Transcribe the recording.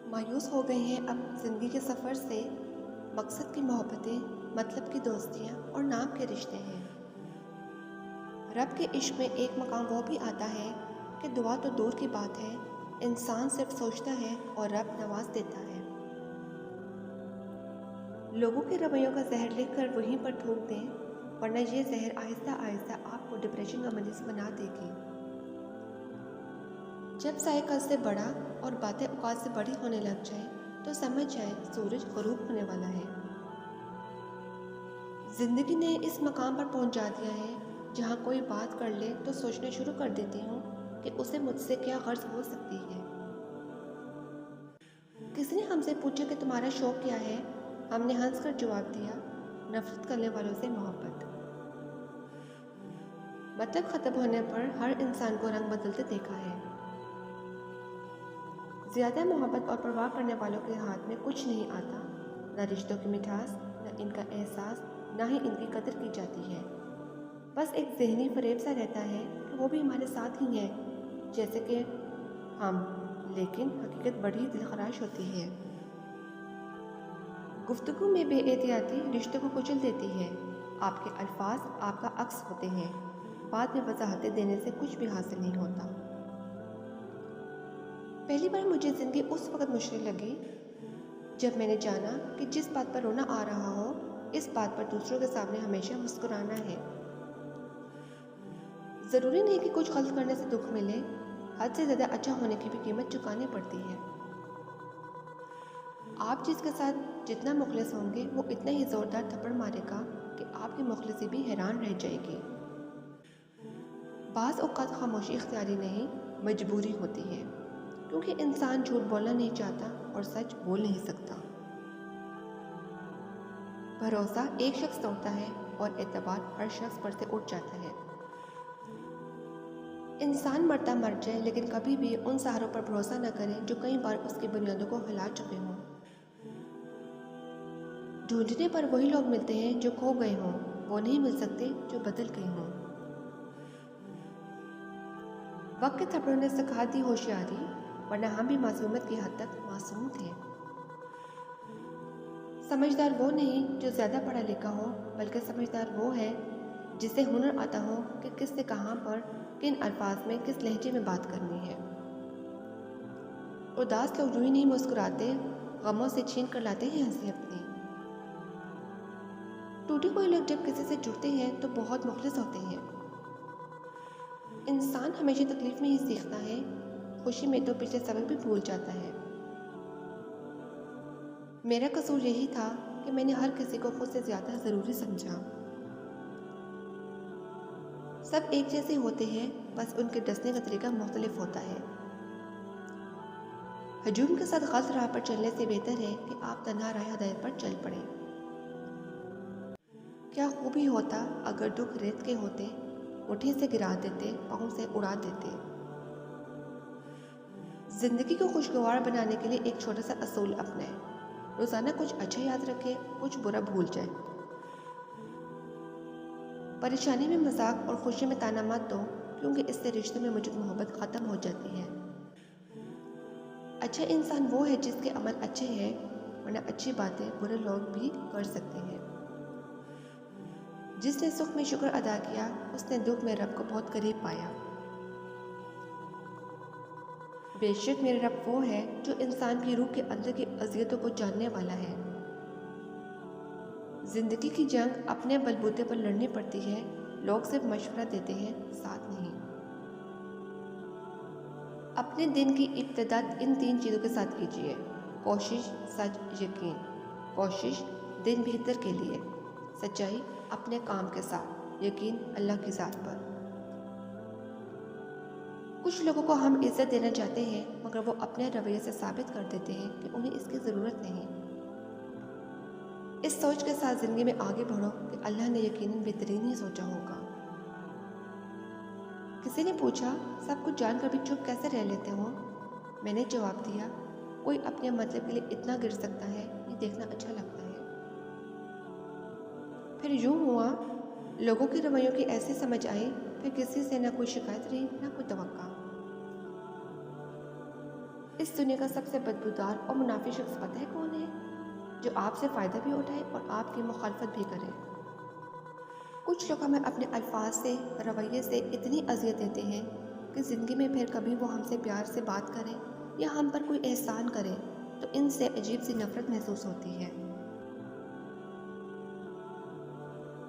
مایوس ہو گئے ہیں اب زندگی کے سفر سے۔ مقصد کی محبتیں، مطلب کی دوستیاں اور نام کے رشتے ہیں۔ رب کے عشق میں ایک مقام وہ بھی آتا ہے کہ دعا تو دور کی بات ہے، انسان صرف سوچتا ہے اور رب نواز دیتا ہے۔ لوگوں کے رویوں کا زہر لے کر وہیں پر تھوک دیں، ورنہ یہ زہر آہستہ آہستہ آپ کو ڈپریشن کا مریض بنا دے گی۔ جب سائے قد سے بڑا اور باتیں اوقات سے بڑی ہونے لگ جائیں تو سمجھ جائیں سورج غروب ہونے والا ہے۔ زندگی نے اس مقام پر پہنچا دیا ہے جہاں کوئی بات کر لے تو سوچنا شروع کر دیتی ہوں کہ اسے مجھ سے کیا غرض ہو سکتی ہے۔ کسی نے ہم سے پوچھا کہ تمہارا شوق کیا ہے؟ ہم نے ہنس کر جواب دیا، نفرت کرنے والوں سے محبت۔ مطلب ختم ہونے پر ہر انسان کو رنگ بدلتے دیکھا ہے۔ زیادہ محبت اور پرواہ کرنے والوں کے ہاتھ میں کچھ نہیں آتا، نہ رشتوں کی مٹھاس، نہ ان کا احساس، نہ ہی ان کی قدر کی جاتی ہے۔ بس ایک ذہنی فریب سا رہتا ہے کہ وہ بھی ہمارے ساتھ ہی ہیں جیسے کہ ہم، لیکن حقیقت بڑی دلخراش ہوتی ہے۔ گفتگو میں بے احتیاطی رشتوں کو کچل دیتی ہے۔ آپ کے الفاظ آپ کا عکس ہوتے ہیں، بعد میں وضاحتیں دینے سے کچھ بھی حاصل نہیں ہوتا۔ پہلی بار مجھے زندگی اس وقت مشکل لگی جب میں نے جانا کہ جس بات پر رونا آ رہا ہو، اس بات پر دوسروں کے سامنے ہمیشہ مسکرانا ہے۔ ضروری نہیں کہ کچھ غلط کرنے سے دکھ ملے، حد سے زیادہ اچھا ہونے کی بھی قیمت چکانی پڑتی ہے۔ آپ جس کے ساتھ جتنا مخلص ہوں گے وہ اتنا ہی زوردار تھپڑ مارے گا کہ آپ کی مخلصی بھی حیران رہ جائے گی۔ بعض اوقات خاموشی اختیاری نہیں، مجبوری ہوتی ہے، کیونکہ انسان جھوٹ بولنا نہیں چاہتا اور سچ بول نہیں سکتا۔ بھروسہ ایک شخص توڑتا ہے اور اعتبار ہر شخص پر سے اٹھ جاتا ہے۔ انسان مرتا مر جائے لیکن کبھی بھی ان سہاروں پر بھروسہ نہ کریں جو کئی بار اس کی بنیادوں کو ہلا چکے ہوں۔ ڈھونڈنے پر وہی لوگ ملتے ہیں جو کھو گئے ہوں، وہ نہیں مل سکتے جو بدل گئے ہوں۔ وقت کے تھپڑوں نے سکھا دی ہوشیاری، ورنہ ہم بھی معصومیت کی حد تک معصوم تھے۔ سمجھدار وہ نہیں جو زیادہ پڑھا لکھا ہو، بلکہ سمجھدار وہ ہے جسے ہنر آتا ہو کہ کس سے کہاں پر، کن الفاظ میں، کس لہجے میں بات کرنی ہے۔ اداس لوگ یوں ہی نہیں مسکراتے، غموں سے چھین کر لاتے ہیں ہنسی اپنی۔ ٹوٹے ہوئے لوگ جب کسی سے جڑتے ہیں تو بہت مخلص ہوتے ہیں۔ انسان ہمیشہ تکلیف میں ہی سیکھتا ہے، خوشی میں تو پچھلے سبق بھی بھول جاتا ہے۔ میرا قصور یہی تھا کہ میں نے ہر کسی کو خود سے زیادہ ضروری سمجھا۔ سب ایک جیسے ہوتے ہیں، بس ان کے ڈسنے کا طریقہ مختلف ہوتا ہے۔ ہجوم کے ساتھ غلط راہ پر چلنے سے بہتر ہے کہ آپ تنہا راہ ہدایت پر چل پڑیں۔ کیا خوبی ہوتا اگر دکھ ریت کے ہوتے، مٹھی سے گرا دیتے، پاؤں سے اڑا دیتے۔ زندگی کو خوشگوار بنانے کے لیے ایک چھوٹا سا اصول اپنائیں، روزانہ کچھ اچھا یاد رکھیں، کچھ برا بھول جائیں۔ پریشانی میں مذاق اور خوشی میں تانا مت دو، کیونکہ اس سے رشتوں میں موجود محبت ختم ہو جاتی ہے۔ اچھا انسان وہ ہے جس کے عمل اچھے ہیں، ورنہ اچھی باتیں برے لوگ بھی کر سکتے ہیں۔ جس نے سکھ میں شکر ادا کیا، اس نے دکھ میں رب کو بہت قریب پایا۔ بے شک میرا رب وہ ہے جو انسان کی روح کے اندر کی اذیتوں کو جاننے والا ہے۔ زندگی کی جنگ اپنے بلبوتے پر لڑنی پڑتی ہے، لوگ صرف مشورہ دیتے ہیں، ساتھ نہیں۔ اپنے دن کی ابتدا ان 3 چیزوں کے ساتھ کیجیے: کوشش، سچ، یقین۔ کوشش دن بہتر کے لیے، سچائی اپنے کام کے ساتھ، یقین اللہ کی ذات پر۔ کچھ لوگوں کو ہم عزت دینا چاہتے ہیں مگر وہ اپنے رویے سے ثابت کر دیتے ہیں کہ انہیں اس کی ضرورت نہیں۔ اس سوچ کے ساتھ زندگی میں آگے بڑھو کہ اللہ نے یقیناً بہترین ہی سوچا ہوگا۔ کسی نے پوچھا، سب کچھ جان کر بھی چپ کیسے رہ لیتے ہو؟ میں نے جواب دیا، کوئی اپنے مطلب کے لیے اتنا گر سکتا ہے، یہ دیکھنا اچھا لگتا ہے۔ پھر یوں ہوا، لوگوں کے رویوں کی ایسی سمجھ آئی، پھر کسی سے نہ کوئی شکایت رہی، نہ کوئی توقع۔ اس دنیا کا سب سے بدبودار اور منافی شخص پتہ ہے کون ہے؟ جو آپ سے فائدہ بھی اٹھائے اور آپ کی مخالفت بھی کرے۔ کچھ لوگ ہمیں اپنے الفاظ سے، رویے سے اتنی اذیت دیتے ہیں کہ زندگی میں پھر کبھی وہ ہم سے پیار سے بات کریں یا ہم پر کوئی احسان کریں تو ان سے عجیب سی نفرت محسوس ہوتی ہے۔